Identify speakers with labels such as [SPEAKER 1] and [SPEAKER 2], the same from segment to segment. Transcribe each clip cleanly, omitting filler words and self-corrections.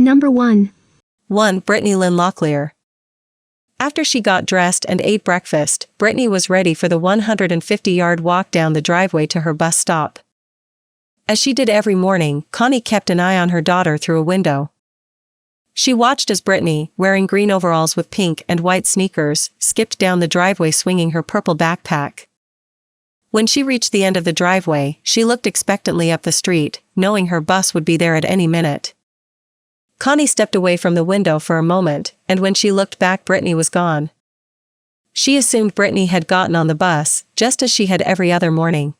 [SPEAKER 1] Number 1.
[SPEAKER 2] 1. Brittany Lynn Locklear. After she got dressed and ate breakfast, Brittany was ready for the 150-yard walk down the driveway to her bus stop. As she did every morning, Connie kept an eye on her daughter through a window. She watched as Brittany, wearing green overalls with pink and white sneakers, skipped down the driveway swinging her purple backpack. When she reached the end of the driveway, she looked expectantly up the street, knowing her bus would be there at any minute. Connie stepped away from the window for a moment, and when she looked back, Brittany was gone. She assumed Brittany had gotten on the bus, just as she had every other morning.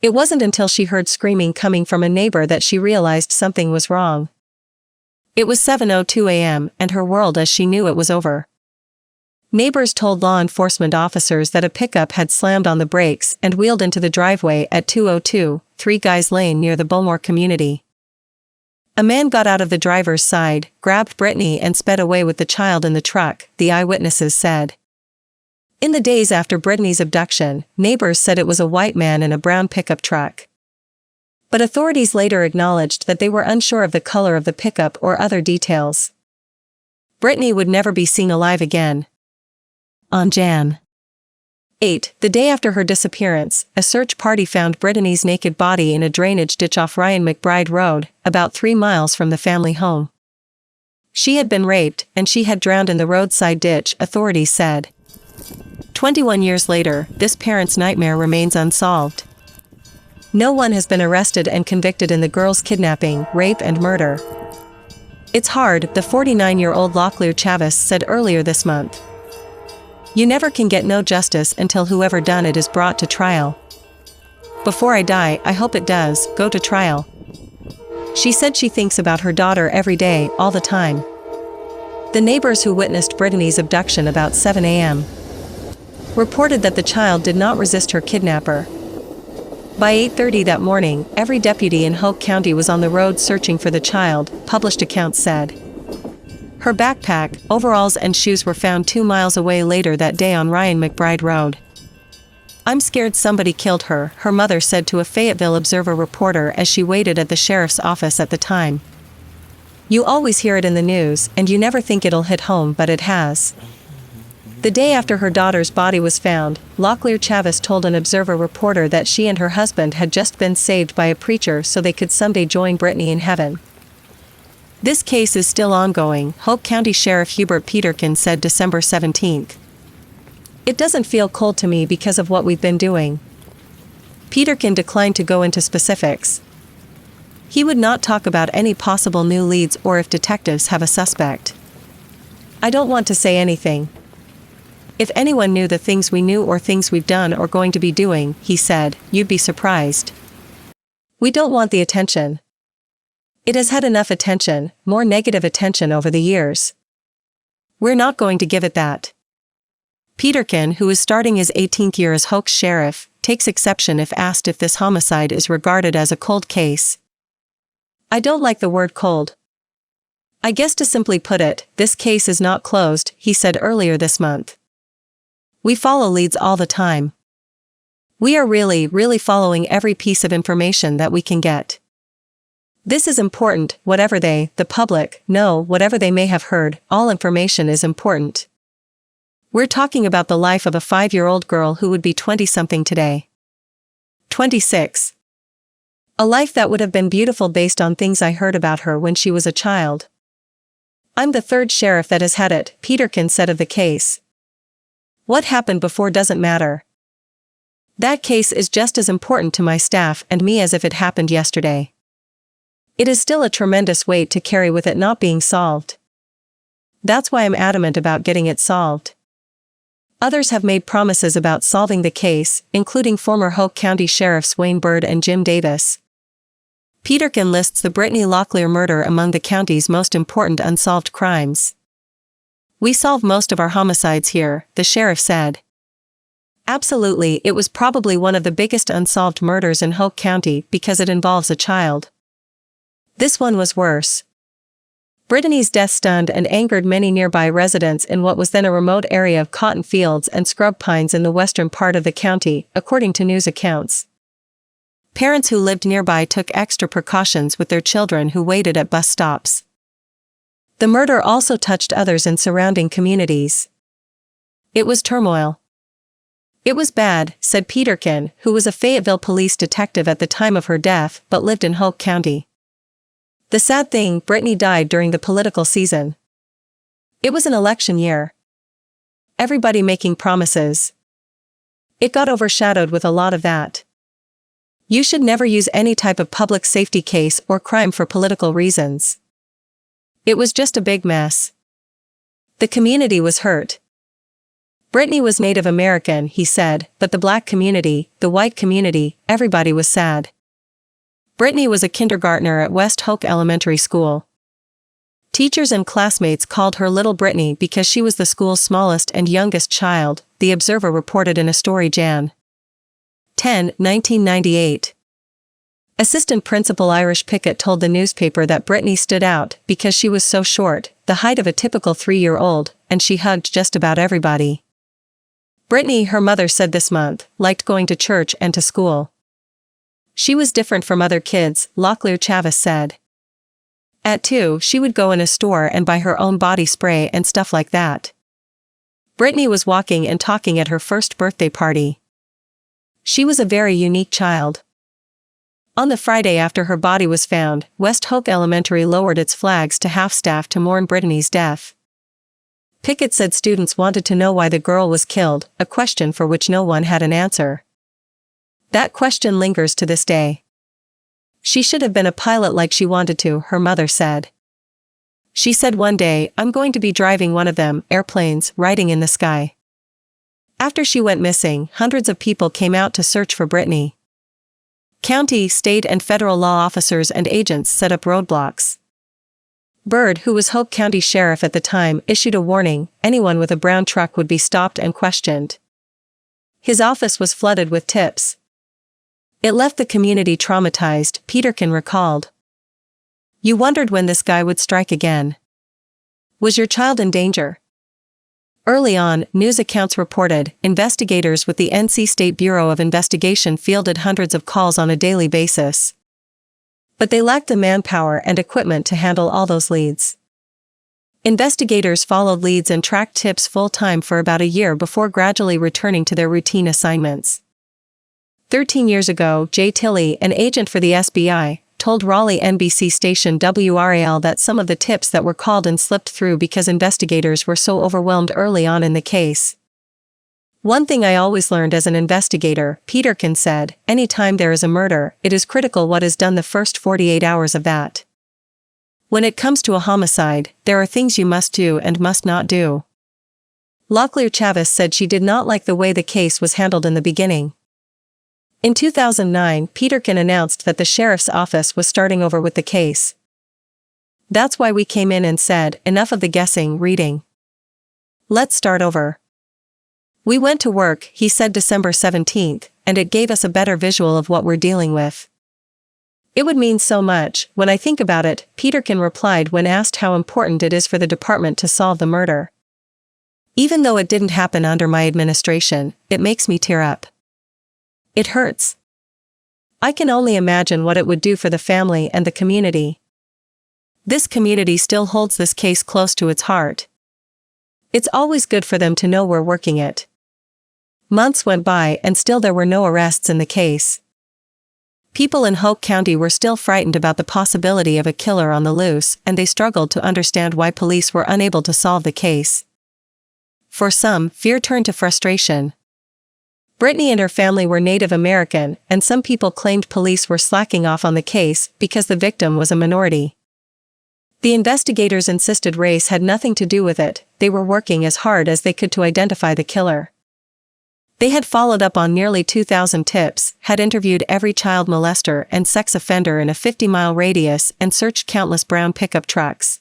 [SPEAKER 2] It wasn't until she heard screaming coming from a neighbor that she realized something was wrong. It was 7:02 a.m., and her world as she knew it was over. Neighbors told law enforcement officers that a pickup had slammed on the brakes and wheeled into the driveway at 202, Three Guys Lane near the Bullmore community. A man got out of the driver's side, grabbed Brittany and sped away with the child in the truck, the eyewitnesses said. In the days after Brittany's abduction, neighbors said it was a white man in a brown pickup truck. But authorities later acknowledged that they were unsure of the color of the pickup or other details. Brittany would never be seen alive again. On Jan. 8, the day after her disappearance, a search party found Brittany's naked body in a drainage ditch off Ryan McBride Road, about 3 miles from the family home. She had been raped, and she had drowned in the roadside ditch, authorities said. 21 years later, this parent's nightmare remains unsolved. No one has been arrested and convicted in the girl's kidnapping, rape and murder. It's hard, the 49-year-old Locklear Chavis said earlier this month. You never can get no justice until whoever done it is brought to trial. Before I die, I hope it does go to trial. She said she thinks about her daughter every day, all the time. The neighbors who witnessed Brittany's abduction about 7 a.m. reported that the child did not resist her kidnapper. By 8:30 that morning, every deputy in Hope County was on the road searching for the child, published accounts said. Her backpack, overalls and shoes were found 2 miles away later that day on Ryan McBride Road. I'm scared somebody killed her, her mother said to a Fayetteville Observer reporter as she waited at the sheriff's office at the time. You always hear it in the news, and you never think it'll hit home, but it has. The day after her daughter's body was found, Locklear Chavis told an Observer reporter that she and her husband had just been saved by a preacher so they could someday join Brittany in heaven. This case is still ongoing, Hope County Sheriff Hubert Peterkin said December 17. It doesn't feel cold to me because of what we've been doing. Peterkin declined to go into specifics. He would not talk about any possible new leads or if detectives have a suspect. I don't want to say anything. If anyone knew the things we knew or things we've done or going to be doing, he said, you'd be surprised. We don't want the attention. It has had enough attention, more negative attention over the years. We're not going to give it that. Peterkin, who is starting his 18th year as Hoke's sheriff, takes exception if asked if this homicide is regarded as a cold case. I don't like the word cold. I guess to simply put it, this case is not closed, he said earlier this month. We follow leads all the time. We are really following every piece of information that we can get. This is important, whatever they, the public, know, whatever they may have heard, all information is important. We're talking about the life of a 5-year-old girl who would be 20-something today. 26. A life that would have been beautiful based on things I heard about her when she was a child. I'm the third sheriff that has had it, Peterkin said of the case. What happened before doesn't matter. That case is just as important to my staff and me as if it happened yesterday. It is still a tremendous weight to carry with it not being solved. That's why I'm adamant about getting it solved. Others have made promises about solving the case, including former Hope County Sheriffs Wayne Bird and Jim Davis. Peterkin lists the Brittany Locklear murder among the county's most important unsolved crimes. We solve most of our homicides here, the sheriff said. Absolutely, it was probably one of the biggest unsolved murders in Hope County because it involves a child. This one was worse. Brittany's death stunned and angered many nearby residents in what was then a remote area of cotton fields and scrub pines in the western part of the county, according to news accounts. Parents who lived nearby took extra precautions with their children who waited at bus stops. The murder also touched others in surrounding communities. It was turmoil. It was bad, said Peterkin, who was a Fayetteville police detective at the time of her death but lived in Hoke County. The sad thing, Brittany died during the political season. It was an election year. Everybody making promises. It got overshadowed with a lot of that. You should never use any type of public safety case or crime for political reasons. It was just a big mess. The community was hurt. Brittany was Native American, he said, but the black community, the white community, everybody was sad. Brittany was a kindergartner at West Hoke Elementary School. Teachers and classmates called her Little Brittany because she was the school's smallest and youngest child, the Observer reported in a story Jan. 10, 1998. Assistant Principal Irish Pickett told the newspaper that Brittany stood out because she was so short, the height of a typical 3-year-old, and she hugged just about everybody. Brittany, her mother said this month, liked going to church and to school. She was different from other kids, Locklear Chavis said. At 2, she would go in a store and buy her own body spray and stuff like that. Brittany was walking and talking at her first birthday party. She was a very unique child. On the Friday after her body was found, West Hoke Elementary lowered its flags to half-staff to mourn Brittany's death. Pickett said students wanted to know why the girl was killed, a question for which no one had an answer. That question lingers to this day. She should have been a pilot like she wanted to, her mother said. She said one day, I'm going to be driving one of them, airplanes, riding in the sky. After she went missing, hundreds of people came out to search for Brittany. County, state and federal law officers and agents set up roadblocks. Byrd, who was Hoke County Sheriff at the time, issued a warning, anyone with a brown truck would be stopped and questioned. His office was flooded with tips. It left the community traumatized, Peterkin recalled. You wondered when this guy would strike again. Was your child in danger? Early on, news accounts reported, investigators with the NC State Bureau of Investigation fielded hundreds of calls on a daily basis. But they lacked the manpower and equipment to handle all those leads. Investigators followed leads and tracked tips full-time for about a year before gradually returning to their routine assignments. 13 years ago, Jay Tilley, an agent for the SBI, told Raleigh NBC station WRAL that some of the tips that were called and slipped through because investigators were so overwhelmed early on in the case. One thing I always learned as an investigator, Peterkin said, anytime there is a murder, it is critical what is done the first 48 hours of that. When it comes to a homicide, there are things you must do and must not do. Locklear Chavis said she did not like the way the case was handled in the beginning. In 2009, Peterkin announced that the sheriff's office was starting over with the case. That's why we came in and said, enough of the guessing, reading. Let's start over. We went to work, he said December 17th, and it gave us a better visual of what we're dealing with. It would mean so much, when I think about it, Peterkin replied when asked how important it is for the department to solve the murder. Even though it didn't happen under my administration, it makes me tear up. It hurts. I can only imagine what it would do for the family and the community. This community still holds this case close to its heart. It's always good for them to know we're working it. Months went by and still there were no arrests in the case. People in Hoke County were still frightened about the possibility of a killer on the loose, and they struggled to understand why police were unable to solve the case. For some, fear turned to frustration. Brittany and her family were Native American, and some people claimed police were slacking off on the case because the victim was a minority. The investigators insisted race had nothing to do with it, they were working as hard as they could to identify the killer. They had followed up on nearly 2,000 tips, had interviewed every child molester and sex offender in a 50-mile radius and searched countless brown pickup trucks.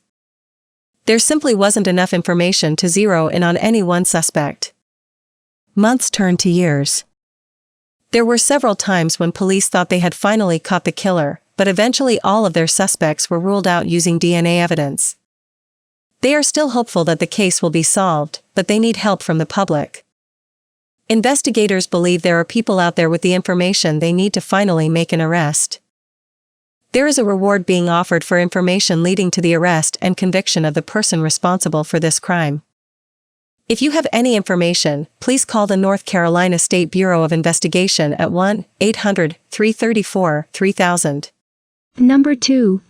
[SPEAKER 2] There simply wasn't enough information to zero in on any one suspect. Months turned to years. There were several times when police thought they had finally caught the killer, but eventually all of their suspects were ruled out using DNA evidence. They are still hopeful that the case will be solved, but they need help from the public. Investigators believe there are people out there with the information they need to finally make an arrest. There is a reward being offered for information leading to the arrest and conviction of the person responsible for this crime. If you have any information, please call the North Carolina State Bureau of Investigation at 1-800-334-3000.
[SPEAKER 1] Number 2.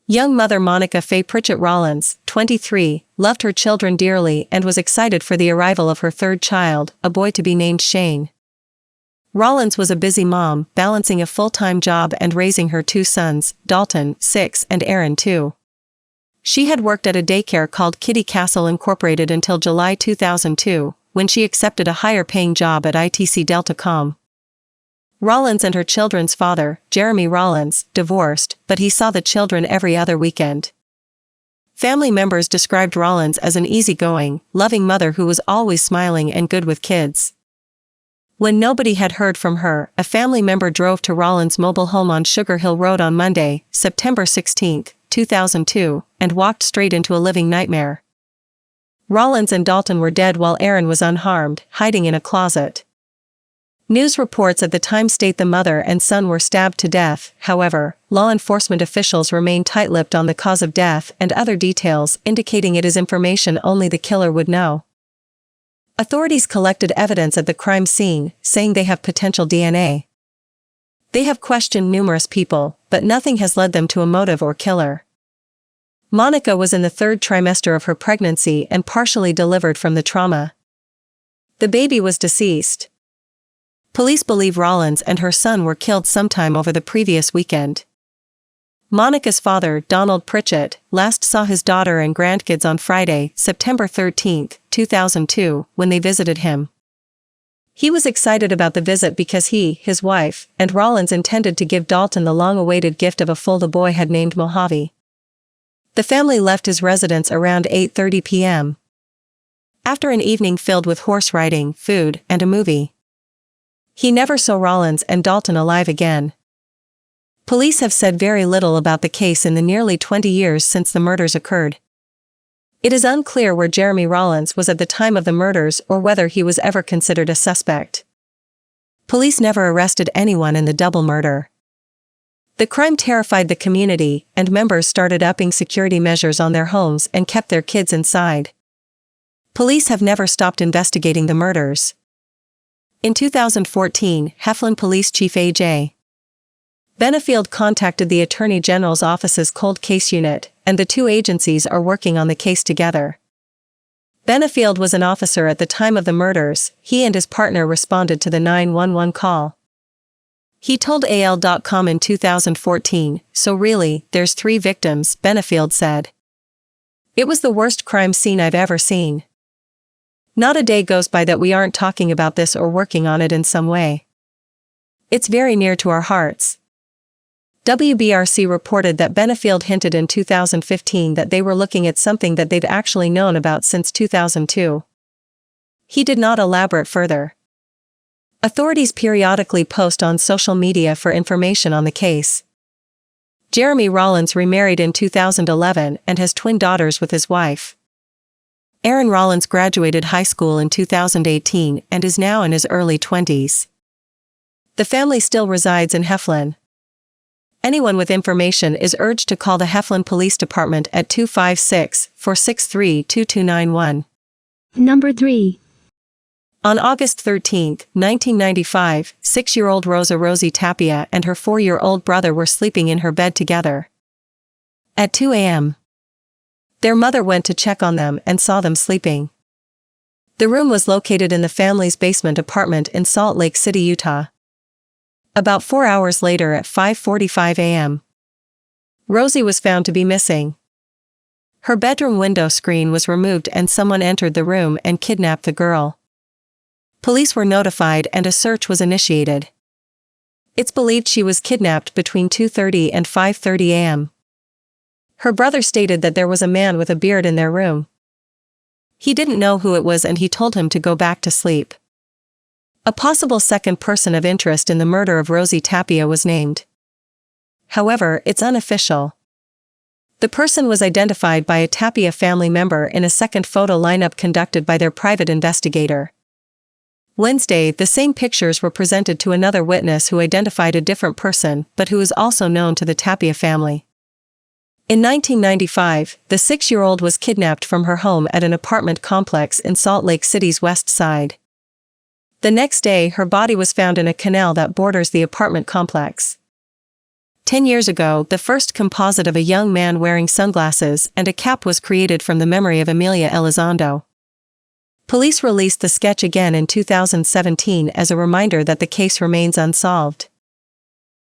[SPEAKER 2] Young mother Monica Faye Pritchett Rollins, 23, loved her children dearly and was excited for the arrival of her third child, a boy to be named Shane. Rollins was a busy mom, balancing a full-time job and raising her two sons, Dalton, 6, and Aaron, 2. She had worked at a daycare called Kitty Castle Incorporated until July 2002, when she accepted a higher-paying job at ITC Delta.com. Rollins and her children's father, Jeremy Rollins, divorced, but he saw the children every other weekend. Family members described Rollins as an easygoing, loving mother who was always smiling and good with kids. When nobody had heard from her, a family member drove to Rollins' mobile home on Sugar Hill Road on Monday, September 16, 2002, and walked straight into a living nightmare. Rollins and Dalton were dead while Aaron was unharmed, hiding in a closet. News reports at the time state the mother and son were stabbed to death. However, law enforcement officials remain tight-lipped on the cause of death and other details, indicating it is information only the killer would know. Authorities collected evidence at the crime scene, saying they have potential DNA. They have questioned numerous people, but nothing has led them to a motive or killer. Monica was in the third trimester of her pregnancy and partially delivered from the trauma. The baby was deceased. Police believe Rollins and her son were killed sometime over the previous weekend. Monica's father, Donald Pritchett, last saw his daughter and grandkids on Friday, September 13, 2002, when they visited him. He was excited about the visit because he, his wife, and Rollins intended to give Dalton the long-awaited gift of a foal the boy had named Mojave. The family left his residence around 8:30 p.m. after an evening filled with horse riding, food, and a movie. He never saw Rollins and Dalton alive again. Police have said very little about the case in the nearly 20 years since the murders occurred. It is unclear where Jeremy Rollins was at the time of the murders or whether he was ever considered a suspect. Police never arrested anyone in the double murder. The crime terrified the community, and members started upping security measures on their homes and kept their kids inside. Police have never stopped investigating the murders. In 2014, Heflin Police Chief A.J. Benefield contacted the Attorney General's office's cold case unit, and the two agencies are working on the case together. Benefield was an officer at the time of the murders. He and his partner responded to the 911 call. He told AL.com in 2014, "So really, there's 3 victims," Benefield said. "It was the worst crime scene I've ever seen. Not a day goes by that we aren't talking about this or working on it in some way. It's very near to our hearts." WBRC reported that Benefield hinted in 2015 that they were looking at something that they've actually known about since 2002. He did not elaborate further. Authorities periodically post on social media for information on the case. Jeremy Rollins remarried in 2011 and has twin daughters with his wife. Aaron Rollins graduated high school in 2018 and is now in his early 20s. The family still resides in Heflin. Anyone with information is urged to call the Heflin Police Department at 256-463-2291.
[SPEAKER 1] Number 3.
[SPEAKER 2] On August 13, 1995, 6-year-old Rosa Tapia and her 4-year-old brother were sleeping in her bed together. At 2 a.m., their mother went to check on them and saw them sleeping. The room was located in the family's basement apartment in Salt Lake City, Utah. About 4 hours later at 5:45 a.m., Rosie was found to be missing. Her bedroom window screen was removed and someone entered the room and kidnapped the girl. Police were notified and a search was initiated. It's believed she was kidnapped between 2:30 and 5:30 a.m. Her brother stated that there was a man with a beard in their room. He didn't know who it was and he told him to go back to sleep. A possible second person of interest in the murder of Rosa Tapia was named. However, it's unofficial. The person was identified by a Tapia family member in a second photo lineup conducted by their private investigator. Wednesday, the same pictures were presented to another witness who identified a different person but who is also known to the Tapia family. In 1995, the 6-year-old was kidnapped from her home at an apartment complex in Salt Lake City's west side. The next day, her body was found in a canal that borders the apartment complex. 10 years ago, the first composite of a young man wearing sunglasses and a cap was created from the memory of Emilia Elizondo. Police released the sketch again in 2017 as a reminder that the case remains unsolved.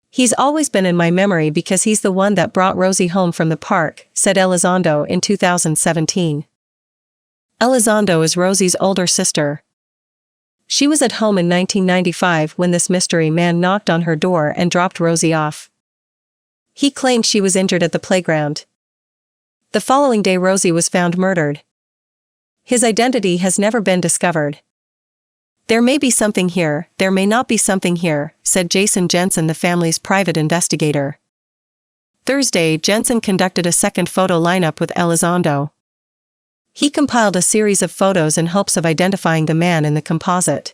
[SPEAKER 2] "He's always been in my memory because he's the one that brought Rosie home from the park," said Elizondo in 2017. Elizondo is Rosie's older sister. She was at home in 1995 when this mystery man knocked on her door and dropped Rosie off. He claimed she was injured at the playground. The following day, Rosie was found murdered. His identity has never been discovered. "There may be something here, there may not be something here," said Jason Jensen, the family's private investigator. Thursday, Jensen conducted a second photo lineup with Elizondo. He compiled a series of photos in hopes of identifying the man in the composite.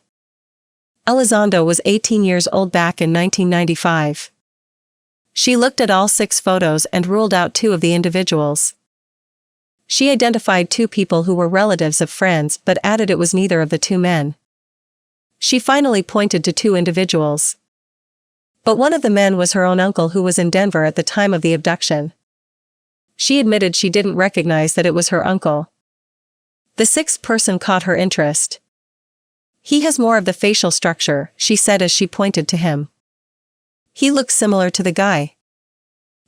[SPEAKER 2] Elizondo was 18 years old back in 1995. She looked at all 6 photos and ruled out 2 of the individuals. She identified 2 people who were relatives of friends but added it was neither of the 2 men. She finally pointed to 2 individuals. But one of the men was her own uncle who was in Denver at the time of the abduction. She admitted she didn't recognize that it was her uncle. The 6th person caught her interest. "He has more of the facial structure," she said as she pointed to him. "He looks similar to the guy."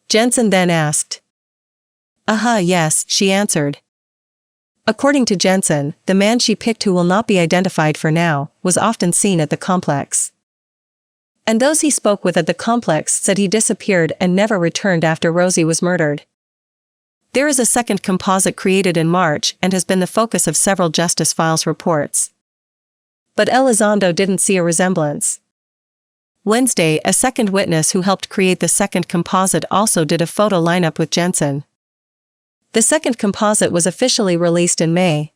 [SPEAKER 2] Jensen then asked. Yes," she answered. According to Jensen, the man she picked, who will not be identified for now, was often seen at the complex. And those he spoke with at the complex said he disappeared and never returned after Rosie was murdered. There is a second composite created in March and has been the focus of several Justice Files reports. But Elizondo didn't see a resemblance. Wednesday, a second witness who helped create the second composite also did a photo lineup with Jensen. The second composite was officially released in May.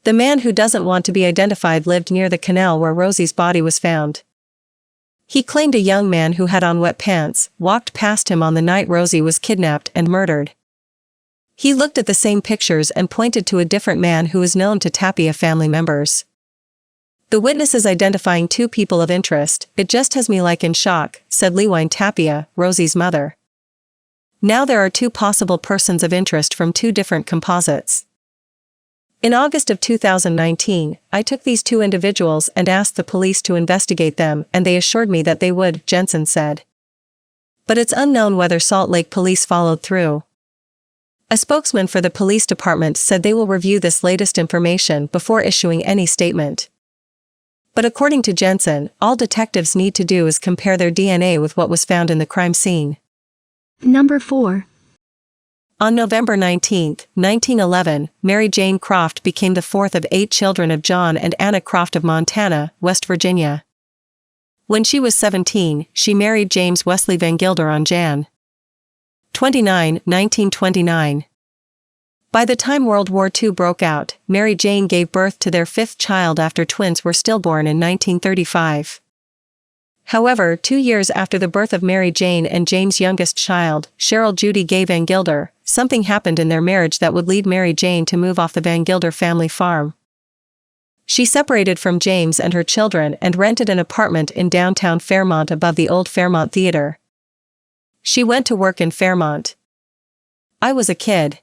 [SPEAKER 2] The man who doesn't want to be identified lived near the canal where Rosie's body was found. He claimed a young man who had on wet pants walked past him on the night Rosie was kidnapped and murdered. He looked at the same pictures and pointed to a different man who is known to Tapia family members. "The witness is identifying 2 people of interest. It just has me in shock," said Lynn Tapia, Rosie's mother. "Now there are 2 possible persons of interest from 2 different composites. In August of 2019, I took these 2 individuals and asked the police to investigate them, and they assured me that they would," Jensen said. But it's unknown whether Salt Lake police followed through. A spokesman for the police department said they will review this latest information before issuing any statement. But according to Jensen, all detectives need to do is compare their DNA with what was found in the crime scene.
[SPEAKER 1] Number 4.
[SPEAKER 2] On November 19, 1911, Mary Jane Croft became the 4th of 8 children of John and Anna Croft of Montana, West Virginia. When she was 17, she married James Wesley Vangilder on Jan. 29, 1929. By the time World War II broke out, Mary Jane gave birth to their 5th child after twins were stillborn in 1935. However, 2 years after the birth of Mary Jane and James' youngest child, Cheryl Judy Gay Vangilder, something happened in their marriage that would lead Mary Jane to move off the Vangilder family farm. She separated from James and her children and rented an apartment in downtown Fairmont above the old Fairmont Theater. She went to work in Fairmont. "I was a kid.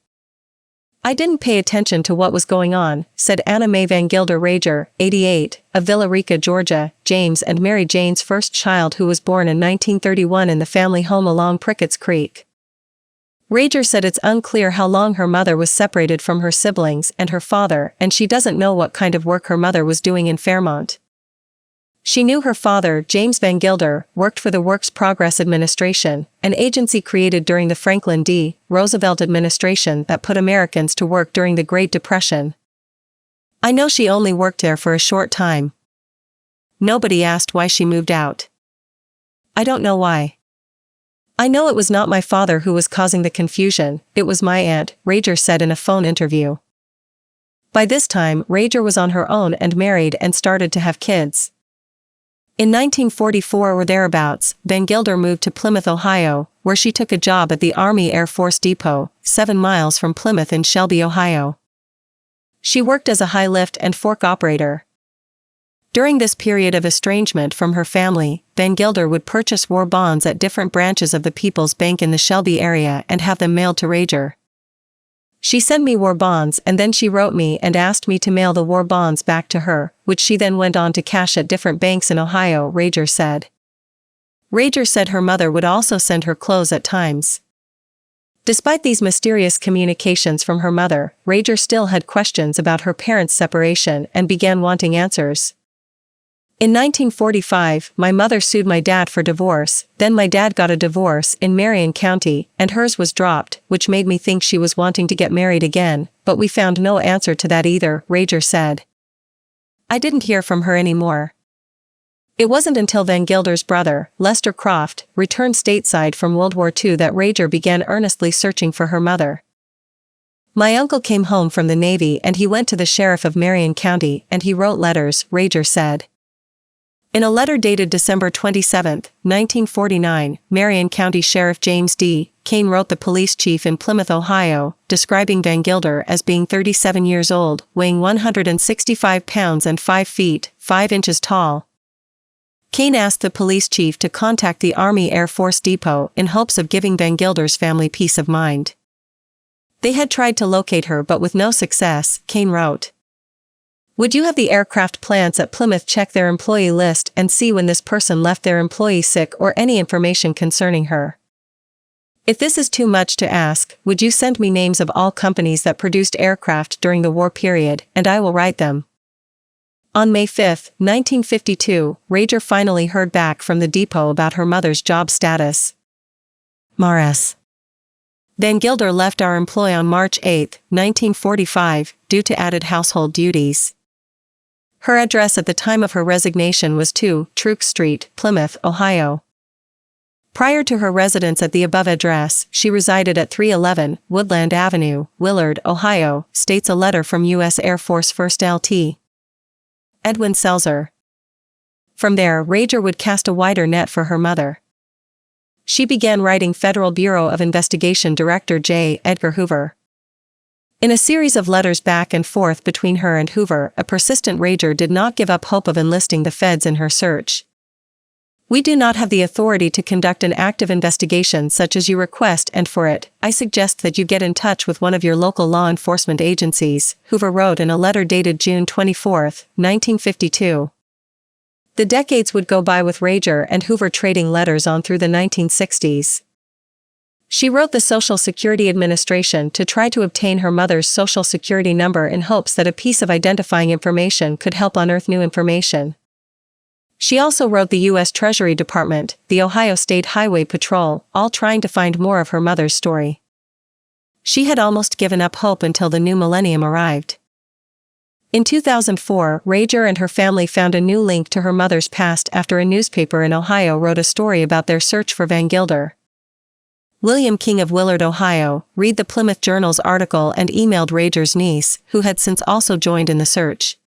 [SPEAKER 2] I didn't pay attention to what was going on," said Anna Mae Vangilder Rager, 88, of Villa Rica, Georgia, James and Mary Jane's first child, who was born in 1931 in the family home along Prickett's Creek. Rager said it's unclear how long her mother was separated from her siblings and her father, and she doesn't know what kind of work her mother was doing in Fairmont. She knew her father, James Vangilder, worked for the Works Progress Administration, an agency created during the Franklin D. Roosevelt administration that put Americans to work during the Great Depression. "I know she only worked there for a short time. Nobody asked why she moved out. I don't know why. I know it was not my father who was causing the confusion, it was my aunt," Rager said in a phone interview. By this time, Rager was on her own and married and started to have kids. In 1944 or thereabouts, Vangilder moved to Plymouth, Ohio, where she took a job at the Army Air Force Depot, 7 miles from Plymouth in Shelby, Ohio. She worked as a high lift and fork operator. During this period of estrangement from her family, Vangilder would purchase war bonds at different branches of the People's Bank in the Shelby area and have them mailed to Rager. She sent me war bonds and then she wrote me and asked me to mail the war bonds back to her, which she then went on to cash at different banks in Ohio, Rager said. Rager said her mother would also send her clothes at times. Despite these mysterious communications from her mother, Rager still had questions about her parents' separation and began wanting answers. In 1945, my mother sued my dad for divorce, then my dad got a divorce in Marion County, and hers was dropped, which made me think she was wanting to get married again, but we found no answer to that either, Rager said. I didn't hear from her anymore. It wasn't until Vangilder's brother, Lester Croft, returned stateside from World War II that Rager began earnestly searching for her mother. My uncle came home from the Navy and he went to the sheriff of Marion County and he wrote letters, Rager said. In a letter dated December 27, 1949, Marion County Sheriff James D. Kane wrote the police chief in Plymouth, Ohio, describing Vangilder as being 37 years old, weighing 165 pounds and 5 feet, 5 inches tall. Kane asked the police chief to contact the Army Air Force Depot in hopes of giving Vangilder's family peace of mind. They had tried to locate her but with no success, Kane wrote. Would you have the aircraft plants at Plymouth check their employee list and see when this person left their employee sick or any information concerning her? If this is too much to ask, would you send me names of all companies that produced aircraft during the war period, and I will write them. On May 5, 1952, Rager finally heard back from the depot about her mother's job status. Mars. Vangilder left our employ on March 8, 1945, due to added household duties. Her address at the time of her resignation was 2 Truk Street, Plymouth, Ohio. Prior to her residence at the above address, she resided at 311 Woodland Avenue, Willard, Ohio, states a letter from U.S. Air Force First Lt. Edwin Selzer. From there, Rager would cast a wider net for her mother. She began writing Federal Bureau of Investigation Director J. Edgar Hoover. In a series of letters back and forth between her and Hoover, a persistent Rager did not give up hope of enlisting the feds in her search. We do not have the authority to conduct an active investigation such as you request, and for it, I suggest that you get in touch with one of your local law enforcement agencies, Hoover wrote in a letter dated June 24, 1952. The decades would go by with Rager and Hoover trading letters on through the 1960s. She wrote the Social Security Administration to try to obtain her mother's Social Security number in hopes that a piece of identifying information could help unearth new information. She also wrote the U.S. Treasury Department, the Ohio State Highway Patrol, all trying to find more of her mother's story. She had almost given up hope until the new millennium arrived. In 2004, Rager and her family found a new link to her mother's past after a newspaper in Ohio wrote a story about their search for Vangilder. William King of Willard, Ohio, read the Plymouth Journal's article and emailed Rager's niece, who had since also joined in the search.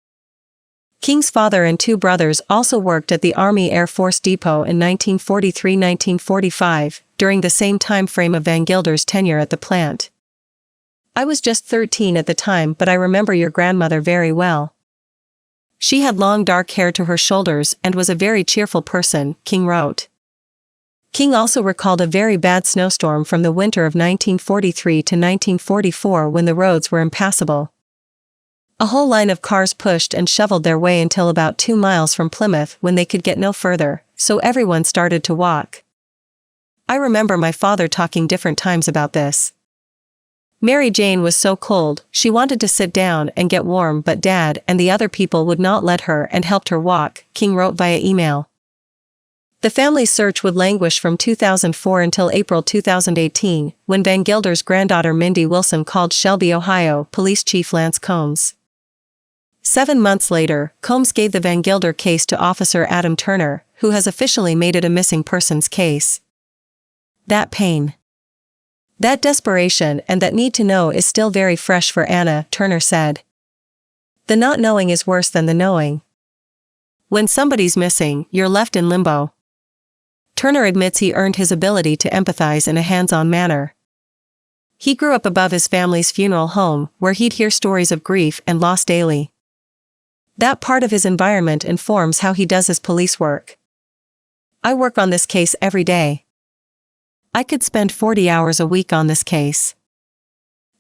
[SPEAKER 2] King's father and 2 brothers also worked at the Army Air Force Depot in 1943-1945, during the same time frame of Vangilder's tenure at the plant. I was just 13 at the time, but I remember your grandmother very well. She had long dark hair to her shoulders and was a very cheerful person, King wrote. King also recalled a very bad snowstorm from the winter of 1943 to 1944 when the roads were impassable. A whole line of cars pushed and shoveled their way until about 2 miles from Plymouth when they could get no further, so everyone started to walk. I remember my father talking different times about this. Mary Jane was so cold, she wanted to sit down and get warm, but Dad and the other people would not let her and helped her walk, King wrote via email. The family's search would languish from 2004 until April 2018, when Vangilder's granddaughter Mindy Wilson called Shelby, Ohio, Police Chief Lance Combs. 7 months later, Combs gave the Vangilder case to Officer Adam Turner, who has officially made it a missing persons case. That pain, that desperation and that need to know is still very fresh for Anna, Turner said. The not knowing is worse than the knowing. When somebody's missing, you're left in limbo. Turner admits he earned his ability to empathize in a hands-on manner. He grew up above his family's funeral home, where he'd hear stories of grief and loss daily. That part of his environment informs how he does his police work. I work on this case every day. I could spend 40 hours a week on this case.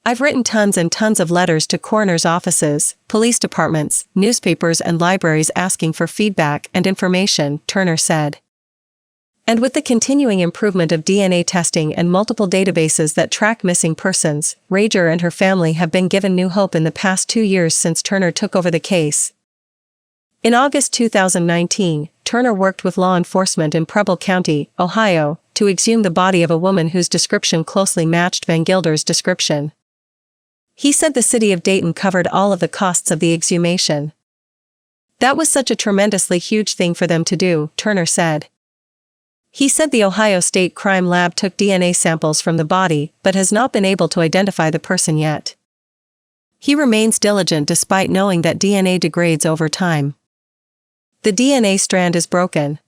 [SPEAKER 2] I've written tons and tons of letters to coroners' offices, police departments, newspapers and libraries asking for feedback and information, Turner said. And with the continuing improvement of DNA testing and multiple databases that track missing persons, Rager and her family have been given new hope in the past 2 years since Turner took over the case. In August 2019, Turner worked with law enforcement in Preble County, Ohio, to exhume the body of a woman whose description closely matched Vangilder's description. He said the city of Dayton covered all of the costs of the exhumation. That was such a tremendously huge thing for them to do, Turner said. He said the Ohio State Crime Lab took DNA samples from the body, but has not been able to identify the person yet. He remains diligent despite knowing that DNA degrades over time. The DNA strand is broken.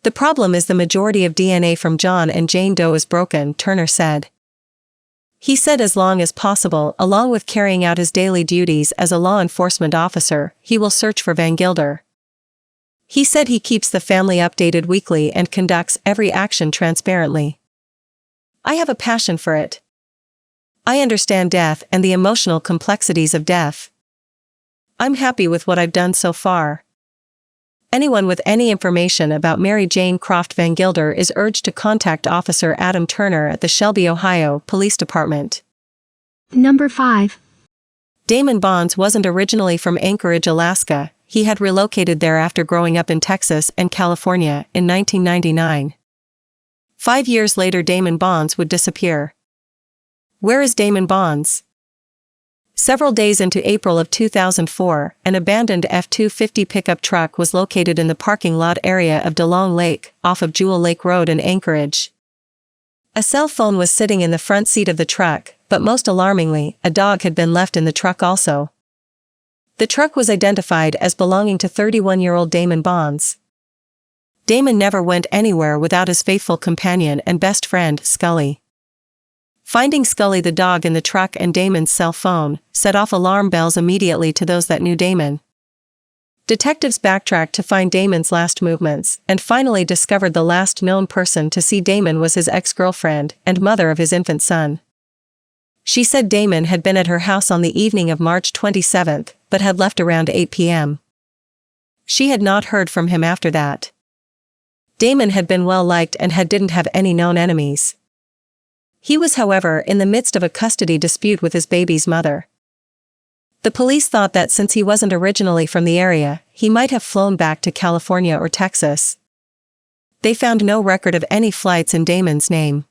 [SPEAKER 2] The problem is the majority of DNA from John and Jane Doe is broken, Turner said. He said as long as possible, along with carrying out his daily duties as a law enforcement officer, he will search for Vangilder. He said he keeps the family updated weekly and conducts every action transparently. I have a passion for it. I understand death and the emotional complexities of death. I'm happy with what I've done so far. Anyone with any information about Mary Jane Croft Vangilder is urged to contact Officer Adam Turner at the Shelby, Ohio Police Department.
[SPEAKER 1] Number 5.
[SPEAKER 2] Damon Bonds wasn't originally from Anchorage, Alaska. He had relocated there after growing up in Texas and California in 1999. 5 years later, Damon Bonds would disappear. Where is Damon Bonds? Several days into April of 2004, an abandoned F-250 pickup truck was located in the parking lot area of DeLong Lake, off of Jewel Lake Road in Anchorage. A cell phone was sitting in the front seat of the truck, but most alarmingly, a dog had been left in the truck also. The truck was identified as belonging to 31-year-old Damon Bonds. Damon never went anywhere without his faithful companion and best friend, Scully. Finding Scully the dog in the truck and Damon's cell phone set off alarm bells immediately to those that knew Damon. Detectives backtracked to find Damon's last movements and finally discovered the last known person to see Damon was his ex-girlfriend and mother of his infant son. She said Damon had been at her house on the evening of March 27, but had left around 8 p.m. She had not heard from him after that. Damon had been well liked and didn't have any known enemies. He was, however, in the midst of a custody dispute with his baby's mother. The police thought that since he wasn't originally from the area, he might have flown back to California or Texas. They found no record of any flights in Damon's name.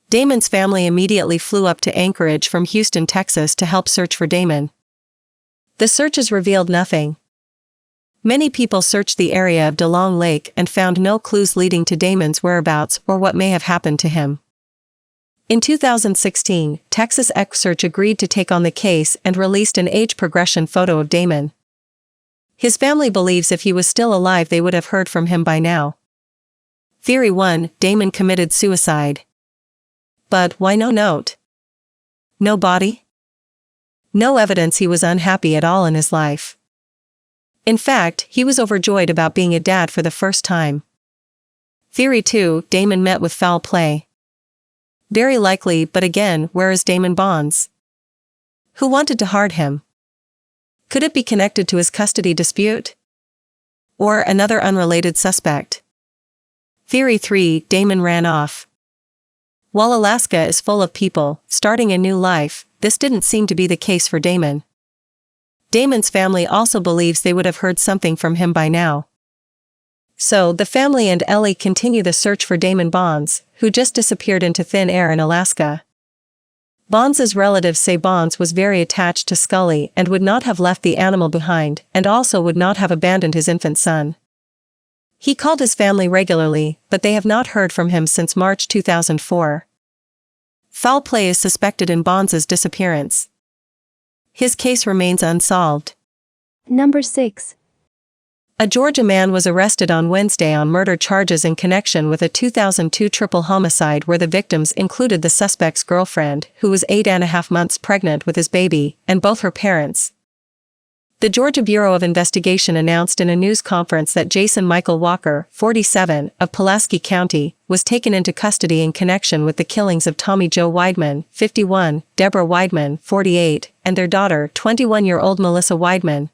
[SPEAKER 2] Damon's family immediately flew up to Anchorage from Houston, Texas to help search for Damon. The searches revealed nothing. Many people searched the area of DeLong Lake and found no clues leading to Damon's whereabouts or what may have happened to him. In 2016, Texas Search agreed to take on the case and released an age progression photo of Damon. His family believes if he was still alive they would have heard from him by now. Theory 1, Damon committed suicide. But why no note? No body? No evidence he was unhappy at all in his life. In fact, he was overjoyed about being a dad for the first time. Theory 2, Damon met with foul play. Very likely, but again, where is Damon Bonds? Who wanted to hurt him? Could it be connected to his custody dispute? Or another unrelated suspect? Theory 3, Damon ran off. While Alaska is full of people starting a new life, this didn't seem to be the case for Damon. Damon's family also believes they would have heard something from him by now. So, the family and Ellie continue the search for Damon Bonds, who just disappeared into thin air in Alaska. Bonds' relatives say Bonds was very attached to Scully and would not have left the animal behind, and also would not have abandoned his infant son. He called his family regularly, but they have not heard from him since March 2004. Foul play is suspected in Bonds' disappearance. His case remains unsolved.
[SPEAKER 1] Number 6.
[SPEAKER 2] A Georgia man was arrested on Wednesday on murder charges in connection with a 2002 triple homicide where the victims included the suspect's girlfriend, who was 8.5 months pregnant with his baby, and both her parents. The Georgia Bureau of Investigation announced in a news conference that Jason Michael Walker, 47, of Pulaski County, was taken into custody in connection with the killings of Tommy Joe Wideman, 51, Deborah Wideman, 48, and their daughter, 21-year-old Melissa Wideman.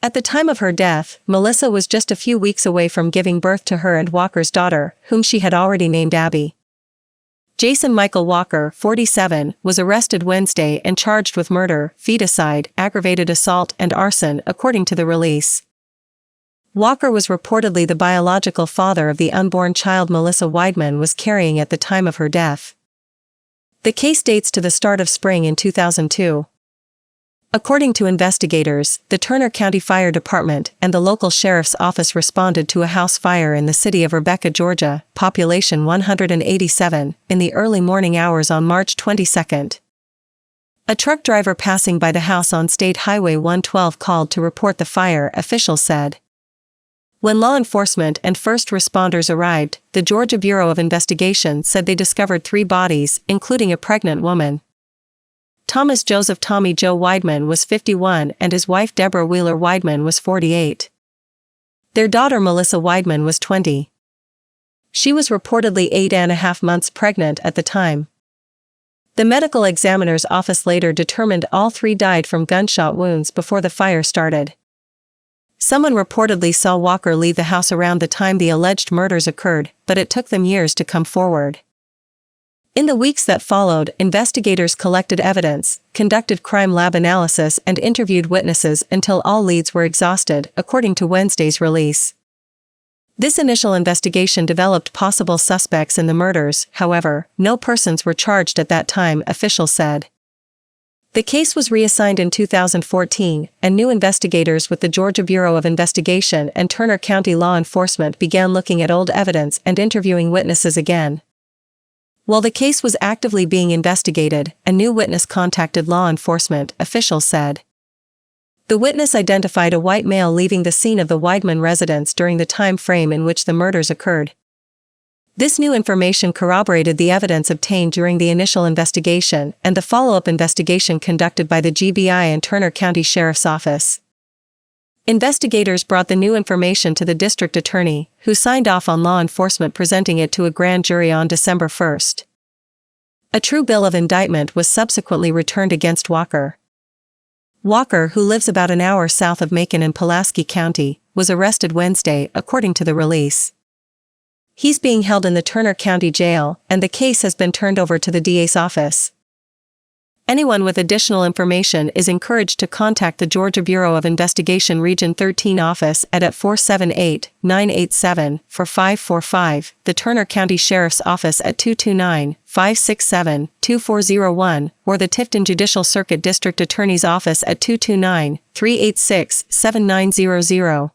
[SPEAKER 2] At the time of her death, Melissa was just a few weeks away from giving birth to her and Walker's daughter, whom she had already named Abby. Jason Michael Walker, 47, was arrested Wednesday and charged with murder, feticide, aggravated assault, and arson, according to the release. Walker was reportedly the biological father of the unborn child Melissa Wideman was carrying at the time of her death. The case dates to the start of spring in 2002. According to investigators, the Turner County Fire Department and the local sheriff's office responded to a house fire in the city of Rebecca, Georgia, population 187, in the early morning hours on March 22. A truck driver passing by the house on State Highway 112 called to report the fire, officials said. When law enforcement and first responders arrived, the Georgia Bureau of Investigation said they discovered 3 bodies, including a pregnant woman. Thomas Joseph Tommy Joe Wideman was 51 and his wife Deborah Wheeler Wideman was 48. Their daughter Melissa Wideman was 20. She was reportedly 8.5 months pregnant at the time. The medical examiner's office later determined all 3 died from gunshot wounds before the fire started. Someone reportedly saw Walker leave the house around the time the alleged murders occurred, but it took them years to come forward. In the weeks that followed, investigators collected evidence, conducted crime lab analysis and interviewed witnesses until all leads were exhausted, according to Wednesday's release. This initial investigation developed possible suspects in the murders, however, no persons were charged at that time, officials said. The case was reassigned in 2014, and new investigators with the Georgia Bureau of Investigation and Turner County Law Enforcement began looking at old evidence and interviewing witnesses again. While the case was actively being investigated, a new witness contacted law enforcement, officials said. The witness identified a white male leaving the scene of the Wideman residence during the time frame in which the murders occurred. This new information corroborated the evidence obtained during the initial investigation and the follow-up investigation conducted by the GBI and Turner County Sheriff's Office. Investigators brought the new information to the district attorney, who signed off on law enforcement presenting it to a grand jury on December 1. A true bill of indictment was subsequently returned against Walker. Walker, who lives about an hour south of Macon in Pulaski County, was arrested Wednesday, according to the release. He's being held in the Turner County Jail, and the case has been turned over to the DA's office. Anyone with additional information is encouraged to contact the Georgia Bureau of Investigation Region 13 office at 478-987-4545, the Turner County Sheriff's Office at 229-567-2401, or the Tifton Judicial Circuit District Attorney's Office at 229-386-7900.